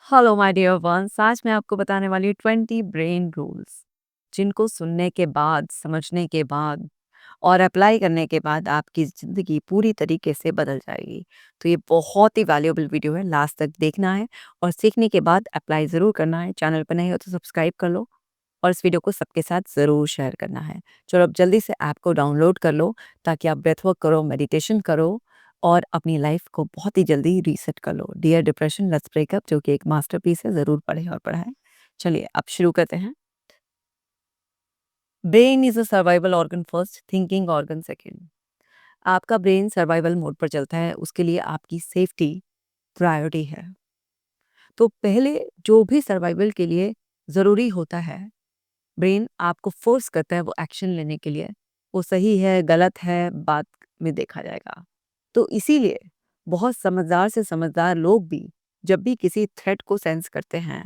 Hello my dear ones. आज मैं आपको बताने वाली हूँ 20 ब्रेन रूल्स जिनको सुनने के बाद, समझने के बाद और अप्लाई करने के बाद आपकी ज़िंदगी पूरी तरीके से बदल जाएगी। तो ये बहुत ही वैल्यूएबल वीडियो है, लास्ट तक देखना है और सीखने के बाद अप्लाई ज़रूर करना है। चैनल पर नए हो तो सब्सक्राइब कर लो और इस वीडियो को सबके साथ ज़रूर शेयर करना है। चलो अब जल्दी से ऐप को डाउनलोड कर लो ताकि आप ब्रेथ वर्क करो, मेडिटेशन करो और अपनी लाइफ को बहुत ही जल्दी रीसेट कर लो। डियर डिप्रेशन लेट्स ब्रेकअप जो कि एक मास्टरपीस है, ज़रूर पढ़ें और पढ़ाएं। चलिए अब शुरू करते हैं। Brain is a survival organ first, thinking organ second. आपका ब्रेन सर्वाइवल मोड पर चलता है, उसके लिए आपकी सेफ्टी प्रायोरिटी है। तो पहले जो भी सर्वाइवल के लिए ज़रूरी होता है, ब्रेन आपको फोर्स करता है वो एक्शन लेने के लिए। वो सही है, गलत है, बाद में देखा जाएगा। तो इसीलिए बहुत समझदार से समझदार लोग भी जब भी किसी थ्रेट को सेंस करते हैं,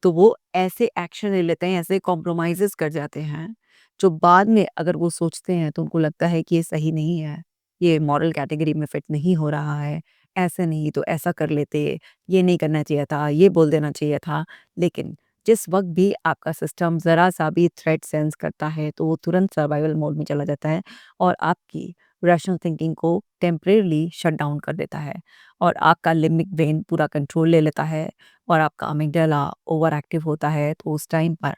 तो वो ऐसे एक्शन ले लेते हैं, ऐसे कॉम्प्रोमाइज़ेज़ कर जाते हैं, जो बाद में अगर वो सोचते हैं तो उनको लगता है कि ये सही नहीं है, ये मॉरल कैटेगरी में फिट नहीं हो रहा है, ऐसे नहीं तो ऐसा कर लेते, ये नहीं करना चाहिए था, ये बोल देना चाहिए था। लेकिन जिस वक़्त भी आपका सिस्टम ज़रा-सा भी थ्रेट सेंस करता है, तो वो तुरंत सर्वाइवल मोड में चला जाता है और आपकी रैशनल थिंकिंग को टेम्परेरीली शट डाउन कर देता है और आपका लिम्बिक ब्रेन पूरा कंट्रोल ले लेता है और आपका अमिगडाला ओवर एक्टिव होता है। तो उस टाइम पर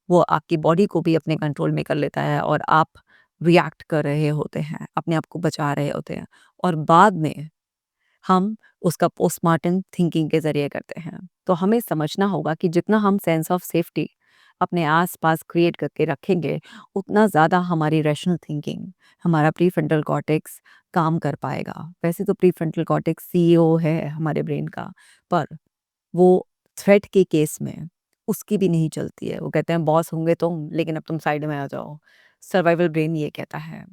वो आपकी बॉडी को भी अपने कंट्रोल में कर लेता है और आप रिएक्ट कर रहे होते हैं, अपने आप को बचा रहे होते हैं और बाद में हम उसका पोस्टमार्टम थिंकिंग के ज़रिए करते हैं। तो हमें समझना होगा कि जितना हम सेंस ऑफ सेफ्टी अपने आस-पास क्रिएट करके रखेंगे, उतना ज़्यादा हमारी रैशनल थिंकिंग, हमारा प्रीफ्रंटल कॉर्टेक्स काम कर पाएगा। वैसे तो प्रीफ्रंटल कॉर्टेक्स सीईओ है हमारे ब्रेन का, पर वो थ्रेट के केस में उसकी भी नहीं चलती है। वो कहते हैं बॉस होंगे तुम, लेकिन अब तुम साइड में आ जाओ। सर्वाइवल ब्रेन ये कहता है।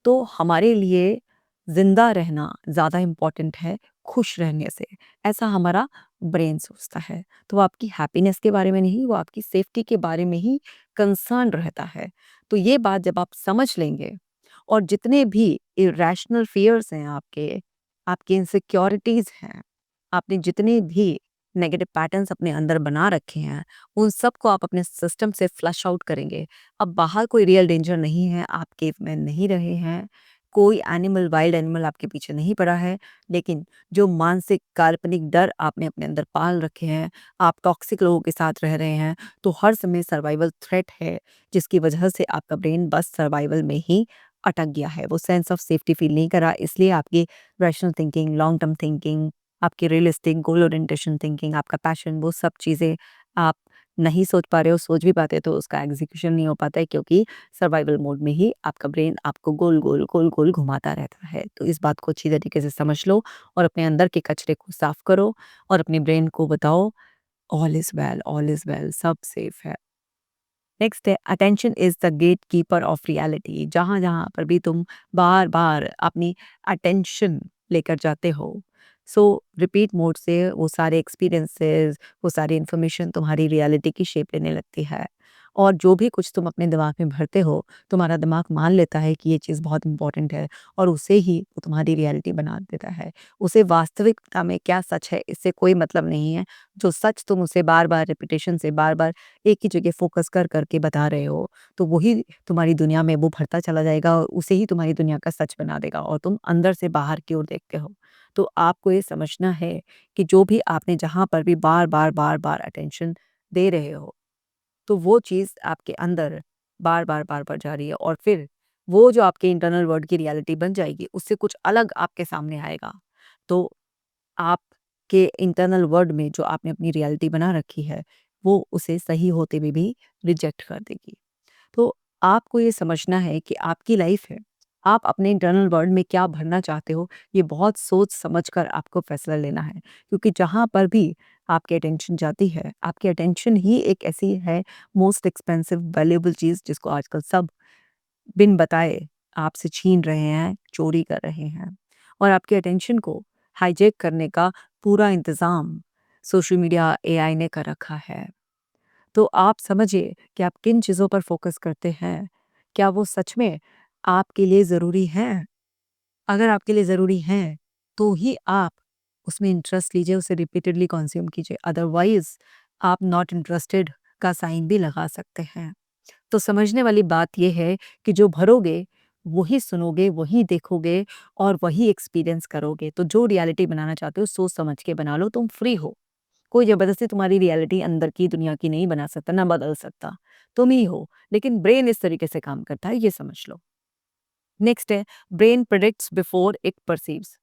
तो हमारे लिए ज़िंदा रहना ज़्यादा इम्पोर्टेंट है खुश रहने से, ऐसा हमारा ब्रेन सोचता है। तो वो आपकी हैप्पीनेस के बारे में नहीं, वो आपकी सेफ्टी के बारे में ही कंसर्न रहता है। तो ये बात जब आप समझ लेंगे और जितने भी इरैशनल फ़ियर्स हैं आपके, आपकी इनसिक्योरिटीज़ हैं, आपने जितने भी नेगेटिव पैटर्न्स अपने अंदर बना रखे हैं, उन सब को आप अपने सिस्टम से फ्लश आउट करेंगे। अब बाहर कोई रियल डेंजर नहीं है, आप केव में नहीं रहे हैं, कोई एनिमल वाइल्ड एनिमल आपके पीछे नहीं पड़ा है, लेकिन जो मानसिक काल्पनिक डर आपने अपने अंदर पाल रखे हैं, आप टॉक्सिक लोगों के साथ रह रहे हैं, तो हर समय सर्वाइवल थ्रेट है, जिसकी वजह से आपका ब्रेन बस सर्वाइवल में ही अटक गया है। वो सेंस ऑफ सेफ्टी फील नहीं कर रहा, इसलिए आपकी rational thinking, long term thinking, आपकी रियलिस्टिक गोल ओरिएंटेशन थिंकिंग, आपका पैशन, वो सब चीज़ें आप नहीं सोच पा रहे हो, सोच भी पाते तो उसका एग्जीक्यूशन नहीं हो पाता है क्योंकि सर्वाइवल मोड में ही आपका ब्रेन आपको गोल-गोल, गोल-गोल घुमाता रहता है। तो इस बात को अच्छी तरीके से समझ लो और अपने अंदर के कचरे को साफ करो और अपने ब्रेन को बताओ ऑल इज़ वेल, सब सेफ है। नेक्स्ट है attention is the gatekeeper of reality. जहाँ-जहाँ पर भी तुम बार-बार अपनी अटेंशन लेकर जाते हो, सो रिपीट मोड से वो सारे एक्सपीरियंसेस, वो सारी इन्फॉर्मेशन तुम्हारी रियलिटी की शेप लेने लगती है। और जो भी कुछ तुम अपने दिमाग में भरते हो, तुम्हारा दिमाग मान लेता है कि ये चीज़ बहुत इम्पोर्टेंट है और उसे ही वो तुम्हारी रियलिटी बना देता है। उसे वास्तविकता में क्या सच है, इससे कोई मतलब नहीं है। जो सच तुम उसे बार-बार रिपिटेशन से बार-बार एक ही जगह फ़ोकस कर कर के बता रहे हो, तो वही तुम्हारी दुनिया में वो भरता चला जाएगा और उसे ही तुम्हारी दुनिया का सच बना देगा और तुम अंदर से बाहर की ओर देखते हो। तो आपको ये समझना है कि जो भी आपने जहाँ पर भी बार-बार, बार-बार अटेंशन दे रहे हो, तो वो चीज़ आपके अंदर बार-बार, बार-बार जा रही है और फिर वो जो आपके इंटरनल वर्ल्ड की रियलिटी बन जाएगी, उससे कुछ अलग आपके सामने आएगा। तो आपके इंटरनल वर्ल्ड में जो आपने अपनी रियलिटी बना रखी है, वो उसे सही होते हुए भी रिजेक्ट कर देगी। तो आपको ये समझना है कि आपकी लाइफ है, आप अपने इंटरनल वर्ल्ड में क्या भरना चाहते हो, ये बहुत सोच समझ कर आपको फैसला लेना है। क्योंकि जहाँ पर भी आपकी अटेंशन जाती है, आपकी अटेंशन ही एक ऐसी है मोस्ट एक्सपेंसिव वैल्यूएबल चीज़ जिसको आजकल सब बिन बताए आपसे छीन रहे हैं, चोरी कर रहे हैं। और आपकी अटेंशन को हाईजैक करने का पूरा इंतज़ाम सोशल मीडिया, एआई ने कर रखा है। तो आप समझिए कि आप किन चीज़ों पर फ़ोकस करते हैं। क्या वो सच में आपके लिए ज़रूरी हैं? अगर आपके लिए ज़रूरी हैं, तो ही आप उसमें इंटरेस्ट लीजिए, उसे रिपीटेडली कंज्यूम कीजिए, अदरवाइज आप नॉट इंटरेस्टेड का साइन भी लगा सकते हैं। तो समझने वाली बात ये है कि जो भरोगे वही सुनोगे, वही देखोगे और वही एक्सपीरियंस करोगे। तो जो रियलिटी बनाना चाहते हो सोच समझ के बना लो, तुम फ्री हो। कोई ज़बरदस्ती तुम्हारी रियलिटी अंदर की दुनिया की नहीं बना सकता, ना बदल सकता। तुम ही हो, लेकिन ब्रेन इस तरीके से काम करता है, ये समझ लो। नेक्स्ट है, brain predicts before it perceives.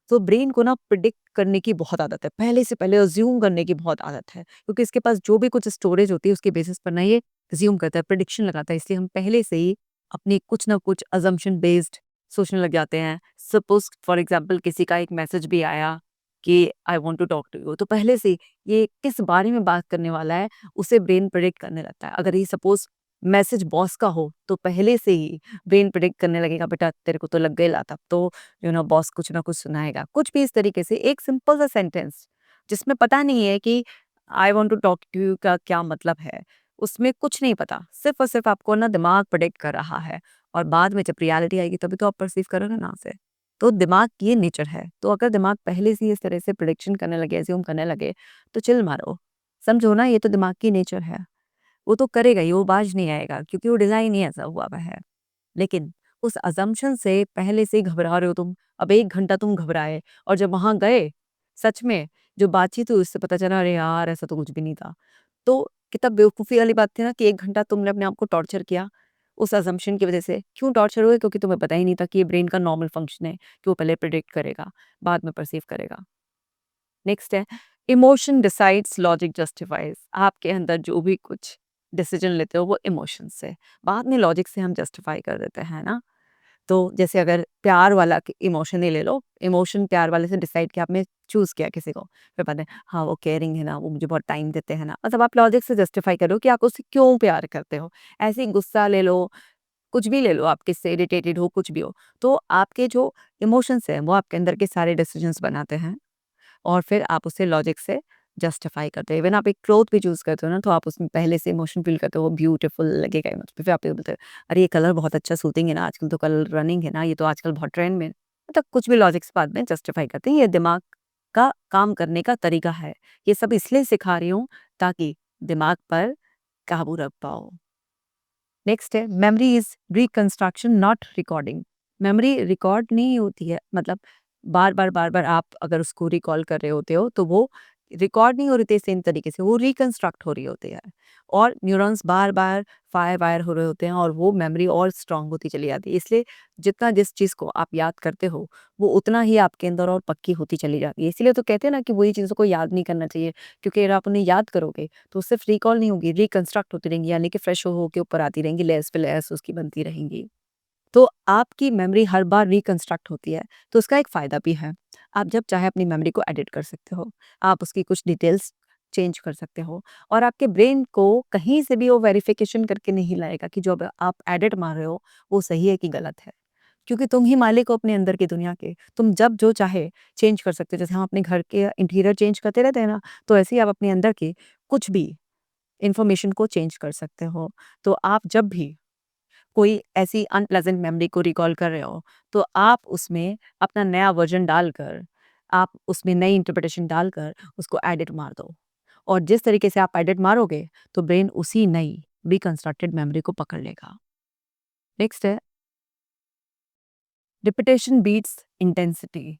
तो ब्रेन को ना प्रिडिक्ट करने की बहुत आदत है, पहले से पहले अज्यूम करने की बहुत आदत है, क्योंकि इसके पास जो भी कुछ स्टोरेज होती है उसके बेसिस पर ना ये अज्यूम करता है, प्रिडिक्शन लगाता है। इसलिए हम पहले से ही अपनी कुछ ना कुछ अजम्पशन बेस्ड सोचने लग जाते हैं। सपोज फॉर एग्जाम्पल किसी का एक मैसेज भी आया कि I want to talk to you, तो पहले से ये किस बारे में बात करने वाला है उसे ब्रेन प्रिडिक्ट करने लगता है। अगर ये सपोज मैसेज बॉस का हो तो पहले से ही ब्रेन प्रिडिक्ट करने लगेगा, बेटा तेरे को तो लग गई ला, तब तो बॉस कुछ ना कुछ सुनाएगा, कुछ भी इस तरीके से। एक सिंपल सा सेंटेंस जिसमें पता नहीं है कि I want to talk to you का क्या मतलब है, उसमें कुछ नहीं पता, सिर्फ और सिर्फ आपको ना दिमाग प्रिडिक्ट कर रहा है। और बाद में जब रियलिटी आएगी तभी तो आप परसीव करोगे ना से। तो दिमाग की ये नेचर है। तो अगर दिमाग पहले से ही इस तरह से प्रिडिक्शन करने लगे, एज्यूम करने लगे, तो चिल मारो, समझो ना ये तो दिमाग की नेचर है। वो तो करेगा ही, वो बाज नहीं आएगा, क्योंकि वो डिज़ाइन ही ऐसा हुआ हुआ है। लेकिन उस असम्पशन से पहले से ही घबरा रहे हो तुम। अब 1 घंटा तुम घबराए और जब वहाँ गए, सच में जो बातचीत हुई उससे पता चला, अरे यार ऐसा तो कुछ भी नहीं था। तो कितना बेवकूफ़ी वाली बात थी ना कि 1 घंटा तुमने अपने आप को टॉर्चर किया उस असम्पशन की वज़ह से। क्यों टॉर्चर हुए? क्योंकि तुम्हें पता ही नहीं था कि ये ब्रेन का नॉर्मल फंक्शन है कि वो पहले प्रिडिक्ट करेगा, बाद में परसीव करेगा। नेक्स्ट है, इमोशन डिसाइड्स लॉजिक जस्टिफाइज। आपके अंदर जो भी कुछ डिसीजन लेते हो वो इमोशन से, बाद में लॉजिक से हम जस्टिफाई कर देते हैं ना। तो जैसे अगर प्यार वाला इमोशन ही ले लो, इमोशन प्यार वाले से डिसाइड किया, आपने चूज किया किसी को, फिर बाद में हाँ वो केयरिंग है ना, वो मुझे बहुत टाइम देते हैं ना, मतलब आप लॉजिक से जस्टिफाई करो कि आप उससे क्यों प्यार करते हो। ऐसे ही गुस्सा ले लो, कुछ भी ले लो, आप किससे इरिटेटेड हो, कुछ भी हो, तो आपके जो इमोशंस हैं वो आपके अंदर के सारे डिसीजंस बनाते हैं और फिर आप उसे लॉजिक से जस्टिफाई करते हो। इवन आप एक क्लॉथ भी चूज़ करते हो ना, तो आप उसमें पहले से इमोशन फ़ील करते हो, वो ब्यूटीफुल लगेगा मत, फिर आप ये बोलते हो, "अरे! ये कलर बहुत अच्छा सूथिंग है ना, आजकल तो कलर रनिंग है ना, ये तो आजकल बहुत ट्रेंड में है।" मतलब कुछ भी लॉजिक से बाद में जस्टिफाई करते हैं। ये दिमाग का काम करने का तरीका है। ये सब इसलिए सिखा रही हूँ ताकि दिमाग पर काबू रख पाओ। नेक्स्ट है, memory is reconstruction not recording. Memory record नहीं होती है, मतलब बार बार आप अगर उसको रिकॉल कर रहे होते हो तो वो रिकॉर्ड नहीं हो रही थी सेम तरीके से, वो रिकंस्ट्रक्ट हो रही होती है। और न्यूरॉन्स बार बार फायर वायर हो रहे होते हैं और वो मेमोरी और स्ट्रांग होती चली जाती है। इसलिए जितना जिस चीज़ को आप याद करते हो वो उतना ही आपके अंदर और पक्की होती चली जाती है। इसीलिए तो कहते हैं ना कि वही चीज़ों को याद नहीं करना चाहिए, क्योंकि अगर आप उन्हें याद करोगे तो सिर्फ रिकॉल नहीं होगी, रिकंस्ट्रक्ट होती रहेंगी, यानी कि फ्रेश हो के ऊपर आती रहेंगी, लेयर्स पे लेयर्स उसकी बनती रहेंगी। तो आपकी मेमोरी हर बार रिकंस्ट्रक्ट होती है, तो उसका एक फ़ायदा भी है। आप जब चाहे अपनी मेमोरी को एडिट कर सकते हो, आप उसकी कुछ डिटेल्स चेंज कर सकते हो और आपके ब्रेन को कहीं से भी वो वेरिफिकेशन करके नहीं लाएगा कि जो अब आप एडिट मार रहे हो, वो सही है कि गलत है। क्योंकि तुम ही मालिक हो अपने अंदर की दुनिया के, तुम जब जो चाहे चेंज कर सकते हो। जैसे हम अपने घर के इंटीरियर चेंज करते रहते हैं ना, तो ऐसे ही आप अपने अंदर की कुछ भी इन्फॉर्मेशन को चेंज कर सकते हो। तो आप जब भी कोई ऐसी अनप्लेज़ेंट मेमोरी को रिकॉल कर रहे हो, तो आप उसमें अपना नया वर्ज़न डालकर, आप उसमें नई इंटरप्रिटेशन डालकर उसको एडिट मार दो। और जिस तरीके से आप एडिट मारोगे, तो ब्रेन उसी नई रिकंस्ट्रक्टेड मेमोरी को पकड़ लेगा। नेक्स्ट है, रिपिटेशन बीट्स इंटेंसिटी।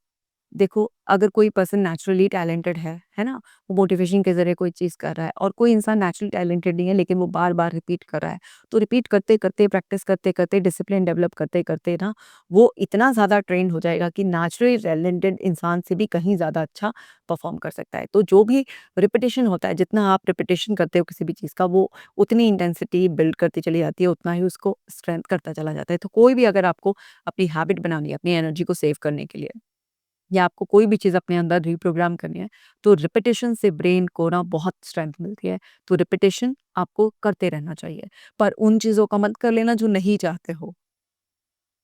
देखो, अगर कोई पर्सन नेचुरली टैलेंटेड है ना? वो मोटिवेशन के ज़रिए कोई चीज़ कर रहा है और कोई इंसान नेचुरली टैलेंटेड नहीं है लेकिन वो बार-बार रिपीट कर रहा है। तो रिपीट करते-करते, प्रैक्टिस करते-करते, डिसिप्लिन डेवलप करते-करते ना, वो इतना ज़्यादा ट्रेन्ड हो जाएगा कि नेचुरली टैलेंटेड इंसान से भी कहीं ज़्यादा अच्छा परफ़ॉर्म कर सकता है। तो जो भी रिपिटिशन होता है, जितना आप रिपिटिशन करते हो किसी भी चीज़ का, वो उतनी इंटेंसिटी बिल्ड करती चली जाती है, उतना ही उसको स्ट्रेंथ करता चला जाता है। तो कोई भी अगर आपको अपनी हैबिट बनानी है, अपनी एनर्जी को सेव करने के लिए या आपको कोई भी चीज़ अपने अंदर रिप्रोग्राम करनी है, तो रिपिटिशन से ब्रेन को ना बहुत स्ट्रेंथ मिलती है। तो रिपिटिशन आपको करते रहना चाहिए, पर उन चीज़ों का मत कर लेना जो नहीं चाहते हो।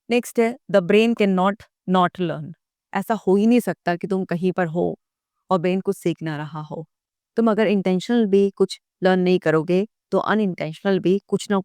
नेक्स्ट है, the brain can not not learn. ऐसा हो ही नहीं सकता कि तुम कहीं पर हो और ब्रेन कुछ सीख ना रहा हो। तुम अगर इंटेंशनल भी कुछ लर्न नहीं करोगे, तो अनइंटेंशनल भी कुछ ना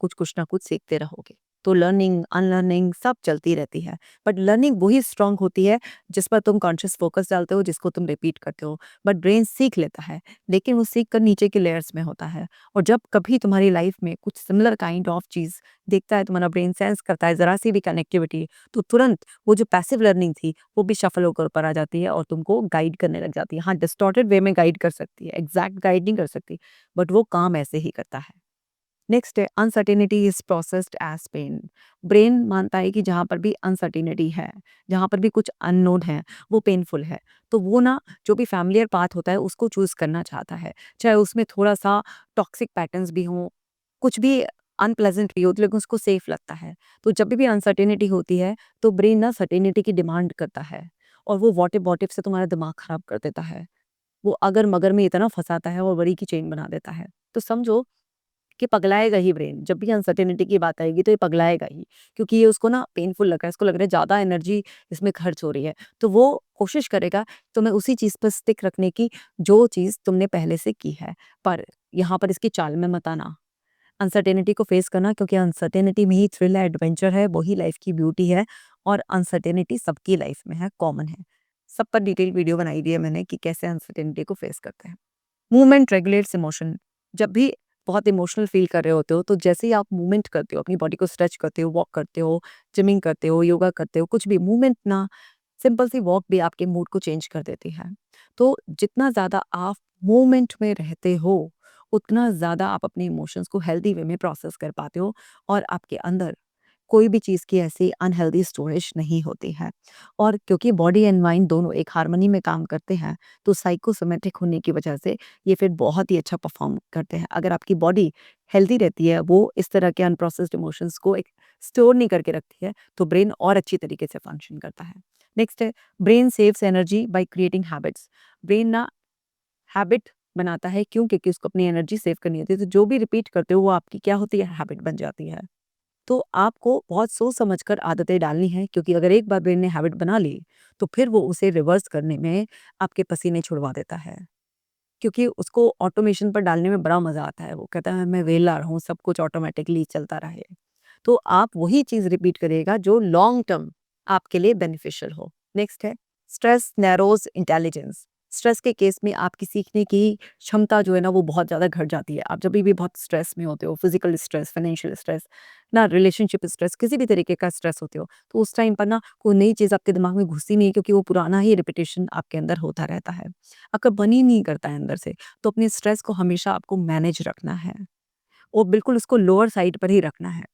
कुछ सीखते रहोगे। तो लर्निंग, अनलर्निंग सब चलती रहती है। बट लर्निंग वही स्ट्रांग होती है जिस पर तुम कॉन्शियस फोकस डालते हो, जिसको तुम रिपीट करते हो। बट ब्रेन सीख लेता है, लेकिन वो सीख कर नीचे के लेयर्स में होता है। और जब कभी तुम्हारी लाइफ में कुछ सिमिलर काइंड ऑफ चीज़ देखता है, तुम्हारा ब्रेन सेंस करता है ज़रा-सी भी कनेक्टिविटी, तो तुरंत वो जो पैसिव लर्निंग थी, वो भी शफ़ल होकर ऊपर आ जाती है और तुमको गाइड करने लग जाती है। हाँ, डिस्टॉर्टेड वे में गाइड कर सकती है, एग्ज़ैक्ट गाइड नहीं कर सकती, बट वो काम ऐसे ही करता है। नेक्स्ट है uncertainty is processed as pain. Brain मानता है कि जहाँ पर भी अनसर्टेनिटी है, जहाँ पर भी कुछ अननोन है, वो पेनफुल है। तो वो ना जो भी फैमिलियर पाथ होता है उसको चूज करना चाहता है, चाहे उसमें थोड़ा सा टॉक्सिक पैटर्न्स भी हों, कुछ भी अनप्लेजेंट भी हो, लेकिन उसको सेफ लगता है। तो जब भी अनसर्टेनिटी होती है तो ब्रेन ना सर्टेनिटी की डिमांड करता है, और वो वॉट इफ से तुम्हारा दिमाग खराब कर देता है। वो अगर मगर में इतना फंसाता है और वरी की चेन बना देता है। तो समझो कि पगलाएगा ही ब्रेन, जब भी अनसर्टेनिटी की बात आएगी तो ये पगलाएगा ही, क्योंकि ये उसको ना पेनफुल लग रहा है, इसको लग रहा है ज़्यादा एनर्जी इसमें खर्च हो रही है। तो वो कोशिश करेगा तुम्हें उसी चीज़ पर स्टिक रखने की, जो चीज़ तुमने पहले से की है। पर यहाँ पर इसकी चाल में मत आना, अनसर्टेनिटी को फेस करना, क्योंकि अनसर्टेनिटी में ही थ्रिल है, एडवेंचर है, वही लाइफ की ब्यूटी है। और अनसर्टेनिटी सबकी लाइफ में है, कॉमन है। सब पर डिटेल वीडियो बनाई दी है मैंने कि कैसे अनसर्टेनिटी को फेस करते हैं। Movement regulates emotion. जब भी बहुत इमोशनल फील कर रहे होते हो, तो जैसे ही आप मूवमेंट करते हो, अपनी बॉडी को स्ट्रेच करते हो, वॉक करते हो, जिमिंग करते हो, योगा करते हो, कुछ भी मूवमेंट ना, सिंपल सी वॉक भी आपके मूड को चेंज कर देती है। तो जितना ज़्यादा आप मूवमेंट में रहते हो, उतना ज़्यादा आप अपने इमोशंस को हेल्दी वे में प्रोसेस कर पाते हो, और आपके अंदर कोई भी चीज़ की ऐसी अनहेल्दी स्टोरेज नहीं होती है। और क्योंकि बॉडी एंड माइंड दोनों एक हार्मनी में काम करते हैं, तो साइकोसोमेटिक होने की वजह से ये फिर बहुत ही अच्छा परफॉर्म करते हैं। अगर आपकी बॉडी हेल्दी रहती है, वो इस तरह के अनप्रोसेस्ड इमोशंस को एक स्टोर नहीं करके रखती है, तो ब्रेन और अच्छी तरीके से फंक्शन करता है। नेक्स्ट है brain saves energy by creating habits. Brain ना हैबिट बनाता है, क्यों? क्योंकि उसको अपनी एनर्जी सेव करनी होती है। तो जो भी रिपीट करते हो वो आपकी क्या होती है, हैबिट बन जाती है। तो आपको बहुत सोच समझ कर आदतें डालनी है, क्योंकि अगर एक बार ब्रेन ने हैबिट बना ली, तो फिर वो उसे रिवर्स करने में आपके पसीने छुड़वा देता है। क्योंकि उसको ऑटोमेशन पर डालने में बड़ा मज़ा आता है। वो कहता है मैं वेला रहूँ, सब कुछ ऑटोमैटिकली चलता रहे। तो आप वही चीज़ रिपीट करिएगा जो लॉन्ग टर्म आपके लिए बेनिफिशियल हो। नेक्स्ट है स्ट्रेस नैरोज़ इंटेलिजेंस। स्ट्रेस के केस में आपकी सीखने की क्षमता जो है ना, वो बहुत ज़्यादा घट जाती है। आप जब भी बहुत स्ट्रेस में होते हो, फिजिकल स्ट्रेस, फाइनेंशियल स्ट्रेस, ना रिलेशनशिप स्ट्रेस, किसी भी तरीके का स्ट्रेस होते हो, तो उस टाइम पर ना कोई नई चीज़ आपके दिमाग में घुसती नहीं है, क्योंकि वो पुराना ही रिपीटेशन आपके अंदर होता रहता है। अगर बन ही नहीं करता है अंदर से, तो अपने स्ट्रेस को हमेशा आपको मैनेज रखना है, और बिल्कुल उसको लोअर साइड पर ही रखना है।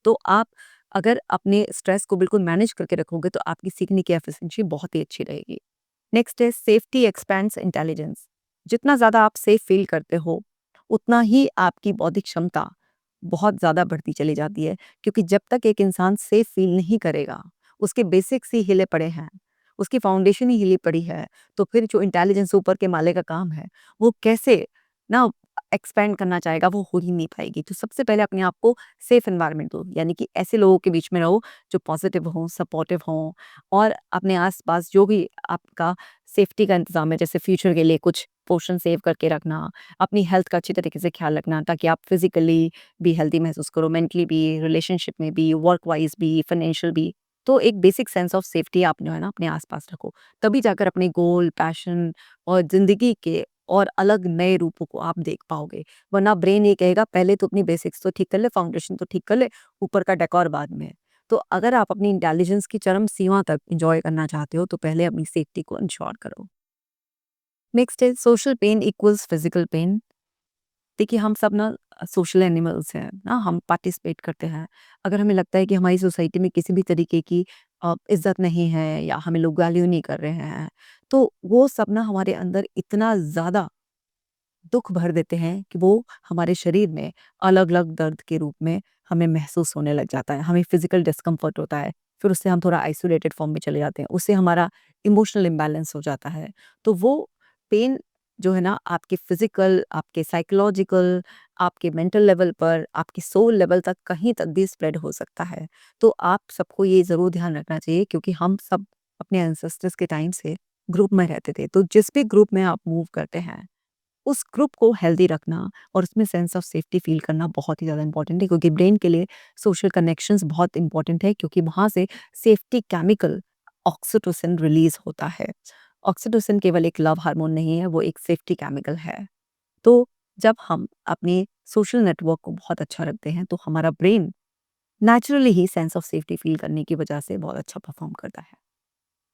तो आप अगर अपने स्ट्रेस को बिल्कुल मैनेज करके रखोगे, तो आपकी सीखने की एफिशिएंसी बहुत ही अच्छी रहेगी। नेक्स्ट है सेफ्टी एक्सपेंड्स इंटेलिजेंस। जितना ज़्यादा आप सेफ फील करते हो, उतना ही आपकी बौद्धिक क्षमता बहुत ज़्यादा बढ़ती चली जाती है, क्योंकि जब तक एक इंसान सेफ फील नहीं करेगा, उसके बेसिक्स ही हिले पड़े हैं, उसकी फाउंडेशन ही हिली पड़ी है, तो फिर जो इंटेलिजेंस ऊपर के माले का काम है, वो कैसे ना एक्सपेंड करना चाहेगा, वो हो ही नहीं पाएगी। तो सबसे पहले अपने आप को सेफ एनवायरनमेंट दो, यानी कि ऐसे लोगों के बीच में रहो जो पॉजिटिव हों, सपोर्टिव हों, और अपने आस-पास जो भी आपका सेफ्टी का इंतज़ाम है, जैसे फ्यूचर के लिए कुछ पोर्शन सेव करके रखना, अपनी हेल्थ का अच्छी तरीके से ख्याल रखना, ताकि आप फिज़िकली भी हेल्दी महसूस करो, मेंटली भी, रिलेशनशिप में भी, वर्क वाइज़ भी, फाइनेंशियल भी। तो एक बेसिक सेंस ऑफ सेफ्टी आप जो है ना अपने आस-पास रखो, तभी जाकर अपने गोल, पैशन और ज़िंदगी के और अलग नए रूपों को आप देख पाओगे। वरना ब्रेन ये कहेगा पहले तो अपनी बेसिक्स तो ठीक कर ले, फाउंडेशन तो ठीक कर ले, ऊपर का डेकोर बाद में। तो अगर आप अपनी इंटेलिजेंस की चरम सीमा तक एन्जॉय करना चाहते हो, तो पहले अपनी सेफ्टी को इंश्योर करो। नेक्स्ट है social pain equals physical pain. देखिए हम सब ना सोशल एनिमल्स हैं ना, हम पार्टिसिपेट करते हैं। अगर हमें लगता है कि हमारी सोसाइटी में किसी भी तरीके की इज्जत नहीं है, या हमें लोग वैल्यू नहीं कर रहे हैं, तो वो सब ना हमारे अंदर इतना ज़्यादा दुःख भर देते हैं कि वो हमारे शरीर में अलग-अलग दर्द के रूप में हमें महसूस होने लग जाता है। हमें फिज़िकल डिस्कम्फ़र्ट होता है, फिर उससे हम थोड़ा आइसोलेटेड फ़ॉर्म में चले जाते हैं, उससे हमारा इमोशनल इम्बैलेंस हो जाता है। तो वो पेन जो है ना आपके फिज़िकल, आपके साइकोलॉजिकल, आपके मेंटल लेवल पर, आपकी सोल लेवल तक कहीं तक भी स्प्रेड हो सकता है। तो आप सबको ये ज़रूर ध्यान रखना चाहिए, क्योंकि हम सब अपने एंसेस्टर्स के टाइम से ग्रुप में रहते थे। तो जिस भी ग्रुप में आप मूव करते हैं, उस ग्रुप को हेल्दी रखना और उसमें सेंस ऑफ सेफ्टी फील करना बहुत ही ज़्यादा इंपॉर्टेंट है, क्योंकि ब्रेन के लिए सोशल कनेक्शंस बहुत इंपॉर्टेंट है, क्योंकि वहाँ से सेफ्टी केमिकल ऑक्सीटोसिन रिलीज होता है। ऑक्सीटोसिन केवल एक लव हार्मोन नहीं है, वो एक सेफ्टी केमिकल है। तो जब हम अपने सोशल नेटवर्क को बहुत अच्छा रखते हैं तो हमारा ब्रेन नेचुरली ही सेंस ऑफ सेफ्टी फील करने की वजह से बहुत अच्छा परफॉर्म करता है।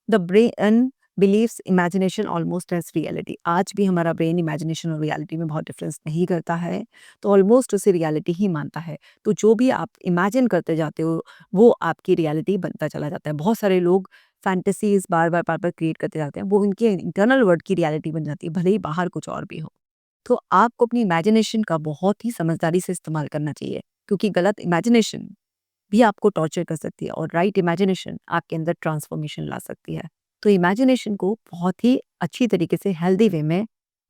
The brain believes imagination almost as reality. आज भी हमारा ब्रेन इमेजिनेशन और रियलिटी में बहुत डिफरेंस नहीं करता है, तो ऑलमोस्ट उसे रियलिटी ही मानता है। तो जो भी आप इमेजिन करते जाते हो वो आपकी रियलिटी बनता चला जाता है। बहुत सारे लोग फैंटेसीज बार बार क्रिएट करते जाते हैं, वो उनके इंटरनल वर्ल्ड की रियलिटी बन जाती है, भले ही बाहर कुछ और भी हो। तो आपको अपनी इमेजिनेशन का बहुत ही समझदारी से इस्तेमाल करना चाहिए, क्योंकि गलत इमेजिनेशन भी आपको टॉर्चर कर सकती है और राइट इमेजिनेशन आपके अंदर ट्रांसफॉर्मेशन ला सकती है। तो इमेजिनेशन को बहुत ही अच्छी तरीके से हेल्दी वे में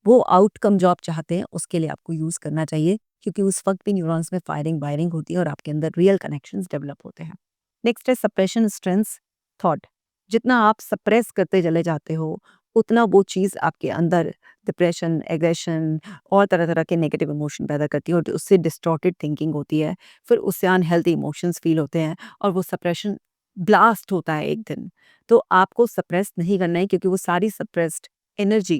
वो आउटकम जो आप चाहते हैं उसके लिए आपको यूज करना चाहिए, क्योंकि उस वक्त भी न्यूरॉन्स में फायरिंग वायरिंग होती है और आपके अंदर रियल कनेक्शंस डेवलप होते हैं। नेक्स्ट है सप्रेशन स्ट्रेंथ्स थॉट। जितना आप सप्रेस करते चले जाते हो उतना वो चीज़ आपके अंदर डिप्रेशन, एग्रेशन और तरह-तरह के नेगेटिव इमोशन पैदा करती है और उससे डिस्टॉर्टेड थिंकिंग होती है। फिर उससे अनहेल्दी इमोशंस फील होते हैं और वो सप्रेशन ब्लास्ट होता है एक दिन। तो आपको सप्रेस नहीं करना है, क्योंकि वो सारी सप्रेस्ड एनर्जी,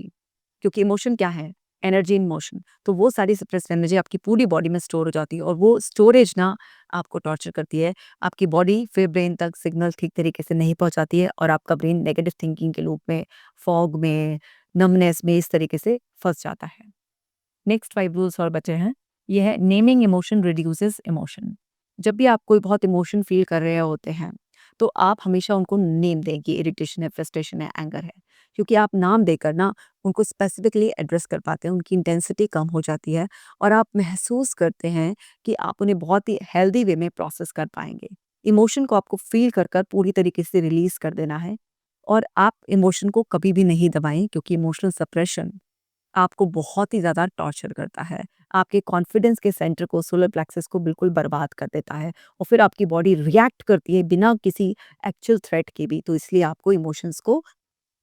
क्योंकि इमोशन क्या है? Energy in motion. तो वो सारी सप्रेस्ड एनर्जी आपकी पूरी बॉडी में स्टोर हो जाती है और वो स्टोरेज ना आपको टॉर्चर करती है। आपकी बॉडी फिर ब्रेन तक सिग्नल ठीक तरीके से नहीं पहुँचाती है और आपका ब्रेन नेगेटिव थिंकिंग के लूप में, फॉग में, नमनेस में इस तरीके से फँस जाता है। नेक्स्ट 5 रूल्स और बचे हैं। ये है नेमिंग इमोशन रिड्यूसेस इमोशन। जब भी आप कोई बहुत इमोशन फील कर रहे होते हैं, तो आप हमेशा उनको नेम दें कि इरिटेशन है, फ्रस्ट्रेशन है, एंगर है। क्योंकि आप नाम देकर ना उनको स्पेसिफिकली एड्रेस कर पाते हैं, उनकी इंटेंसिटी कम हो जाती है और आप महसूस करते हैं कि आप उन्हें बहुत ही हेल्दी वे में प्रोसेस कर पाएँगे। इमोशन को आपको फील कर पूरी तरीके से रिलीज़ कर देना है और आप इमोशन को कभी भी नहीं दबाएँ, क्योंकि इमोशनल सप्रेशन आपको बहुत ही ज़्यादा टॉर्चर करता है। आपके कॉन्फिडेंस के सेंटर को, सोलर प्लेक्सस को बिल्कुल बर्बाद कर देता है और फिर आपकी बॉडी रिएक्ट करती है बिना किसी एक्चुअल थ्रेट के भी। तो इसलिए आपको इमोशंस को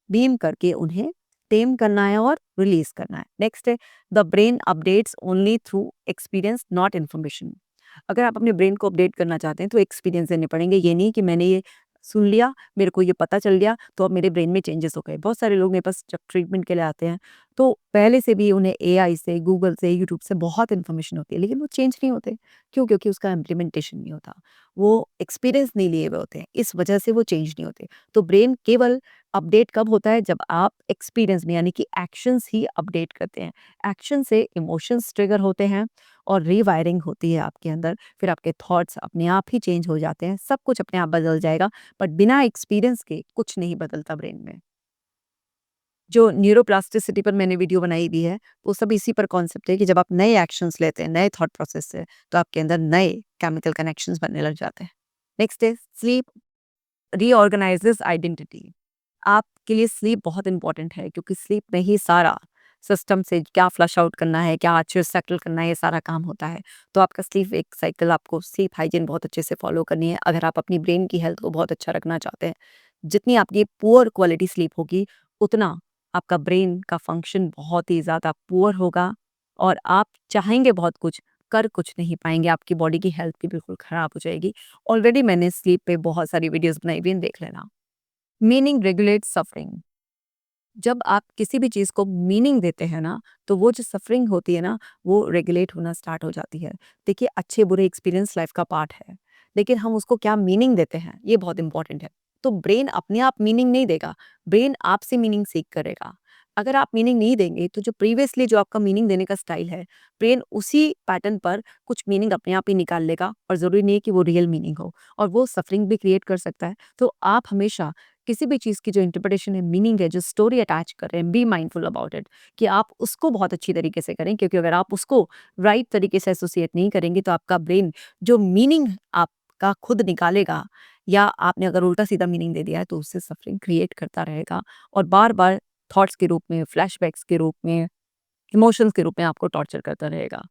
बीम करके उन्हें टेम करना है और रिलीज़ करना है। नेक्स्ट है the brain updates only through experience not information. अगर आप अपने ब्रेन को अपडेट करना चाहते हैं तो एक्सपीरियंस देने पड़ेंगे। ये नहीं कि मैंने ये सुन लिया, मेरे को ये पता चल गया तो अब मेरे ब्रेन में चेंजेस हो गए। बहुत सारे लोग मेरे पास जब ट्रीटमेंट के लिए आते हैं तो पहले से भी उन्हें एआई से, गूगल से, यूट्यूब से बहुत इन्फॉर्मेशन होती है, लेकिन वो चेंज नहीं होते। क्यों? क्योंकि उसका इम्प्लीमेंटेशन नहीं होता। वो एक्सपीरियंस नहीं लिए हुए होते हैं, इस वजह से वो चेंज नहीं होते। तो ब्रेन केवल अपडेट कब होता है? जब आप एक्सपीरियंस में यानी कि एक्शंस ही अपडेट करते हैं। एक्शन से इमोशंस ट्रिगर होते हैं और रीवायरिंग होती है आपके अंदर। फिर आपके थॉट्स अपने आप ही चेंज हो जाते हैं, सब कुछ अपने आप बदल जाएगा, बट बिना एक्सपीरियंस के कुछ नहीं बदलता ब्रेन में। जो न्यूरोप्लास्टिसिटी पर मैंने वीडियो बनाई भी है, वो सब इसी पर कॉन्सेप्ट है कि जब आप नए एक्शंस लेते हैं, नए थॉट प्रोसेस से, तो आपके अंदर नए केमिकल कनेक्शंस बनने लग जाते हैं। नेक्स्ट है स्लीप रीऑर्गेनाइजेस आइडेंटिटी। आपके लिए स्लीप बहुत इंपॉर्टेंट है, क्योंकि स्लीप में ही सारा सिस्टम से क्या फ्लश आउट करना है, क्या अच्छे से सेटल करना है, ये सारा काम होता है। तो आपका स्लीप एक साइकिल, आपको स्लीप हाइजीन बहुत अच्छे से फॉलो करनी है अगर आप अपनी ब्रेन की हेल्थ को बहुत अच्छा रखना चाहते हैं। जितनी आपकी पुअर क्वालिटी स्लीप होगी उतना आपका ब्रेन का फंक्शन बहुत ही ज़्यादा पुअर होगा और आप चाहेंगे बहुत कुछ, कर कुछ नहीं पाएंगे। आपकी बॉडी की हेल्थ भी बिल्कुल ख़राब हो जाएगी। ऑलरेडी मैंने स्लीप पे बहुत सारी वीडियोस बनाई हुई हैं, देख लेना। Meaning regulate suffering. जब आप किसी भी चीज़ को मीनिंग देते हैं ना, तो वो जो सफरिंग होती है ना, वो रेगुलेट होना स्टार्ट हो जाती है। देखिए, अच्छे बुरे एक्सपीरियंस लाइफ का पार्ट है, लेकिन हम उसको क्या मीनिंग देते हैं, ये बहुत इंपॉर्टेंट है। तो ब्रेन अपने आप मीनिंग नहीं देगा, ब्रेन आपसे मीनिंग सीख करेगा। अगर आप मीनिंग नहीं देंगे, तो जो प्रीवियसली जो आपका मीनिंग देने का स्टाइल है, ब्रेन उसी पैटर्न पर कुछ मीनिंग अपने आप ही निकाल लेगा और ज़रूरी नहीं है कि वो रियल मीनिंग हो और वो सफरिंग भी क्रिएट कर सकता है। तो आप हमेशा किसी भी चीज़ की जो इंटरप्रिटेशन है, मीनिंग है, जो स्टोरी अटैच कर रहे हैं, बी माइंडफुल अबाउट इट कि आप उसको बहुत अच्छी तरीके से करें, क्योंकि अगर आप उसको राइट तरीके से एसोसिएट नहीं करेंगे तो आपका ब्रेन जो मीनिंग आपका खुद निकालेगा या आपने अगर उल्टा सीधा मीनिंग दे दिया है तो उससे सफरिंग क्रिएट करता रहेगा और बार बार थॉट्स के रूप में, फ्लैशबैक्स के रूप में, इमोशंस के रूप में आपको टॉर्चर करता रहेगा।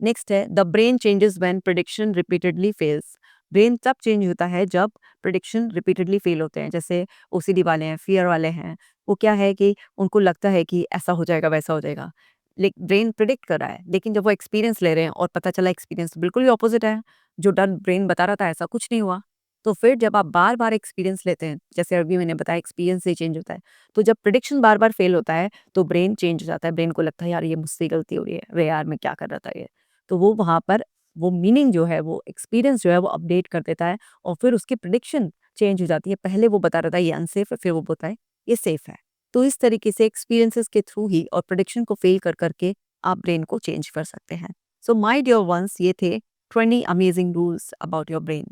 नेक्स्ट है the brain changes when prediction repeatedly fails. Brain तब चेंज होता है जब प्रिडिक्शन रिपीटेडली फेल होते हैं। जैसे ओसीडी वाले हैं, फियर वाले हैं, वो क्या है कि उनको लगता है कि ऐसा हो जाएगा, वैसा हो जाएगा। ब्रेन प्रिडिक्ट कर रहा है, लेकिन जब वो एक्सपीरियंस ले रहे हैं और पता चला एक्सपीरियंस बिल्कुल ही ऑपोज़िट है, जो डर ब्रेन बता रहा था ऐसा कुछ नहीं हुआ। तो फिर जब आप बार-बार एक्सपीरियंस लेते हैं, जैसे अभी मैंने बताया एक्सपीरियंस से चेंज होता है। तो जब प्रिडिक्शन बार-बार फेल होता है, तो ब्रेन चेंज हो जाता है। ब्रेन को लगता है यार ये मुझसे गलती हो रही है। अरे यार मैं क्या कर रहा था ये? तो वो वहाँ पर वो मीनिंग जो है, वो एक्सपीरियंस जो है वो अपडेट कर देता है और फिर उसकी प्रिडिक्शन चेंज हो जाती है। पहले वो बता रहा था ये अनसेफ है, फिर वो बोलता है ये सेफ है। तो इस तरीके से एक्सपीरियंसेस के थ्रू ही और प्रिडिक्शन को फेल कर करके आप ब्रेन को चेंज कर सकते हैं। सो माय डियर वंस, ये थे 20 amazing rules about your brain.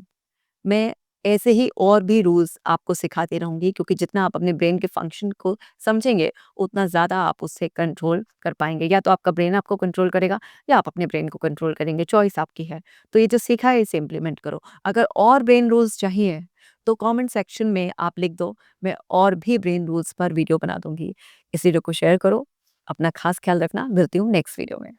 मैं ऐसे ही और भी रूल्स आपको सिखाती रहूँगी, क्योंकि जितना आप अपने ब्रेन के फंक्शन को समझेंगे, उतना ज़्यादा आप उससे कंट्रोल कर पाएँगे। या तो आपका ब्रेन आपको कंट्रोल करेगा या आप अपने ब्रेन को कंट्रोल करेंगे, चॉइस आपकी है। तो ये जो सीखा है इसे इम्प्लीमेंट करो। अगर और ब्रेन रूल्स चाहिए, तो कमेंट सेक्शन में आप लिख दो, मैं और भी ब्रेन रूल्स पर वीडियो बना दूँगी। इस वीडियो को शेयर करो, अपना खास ख़्याल रखना, मिलती हूँ नेक्स्ट वीडियो में।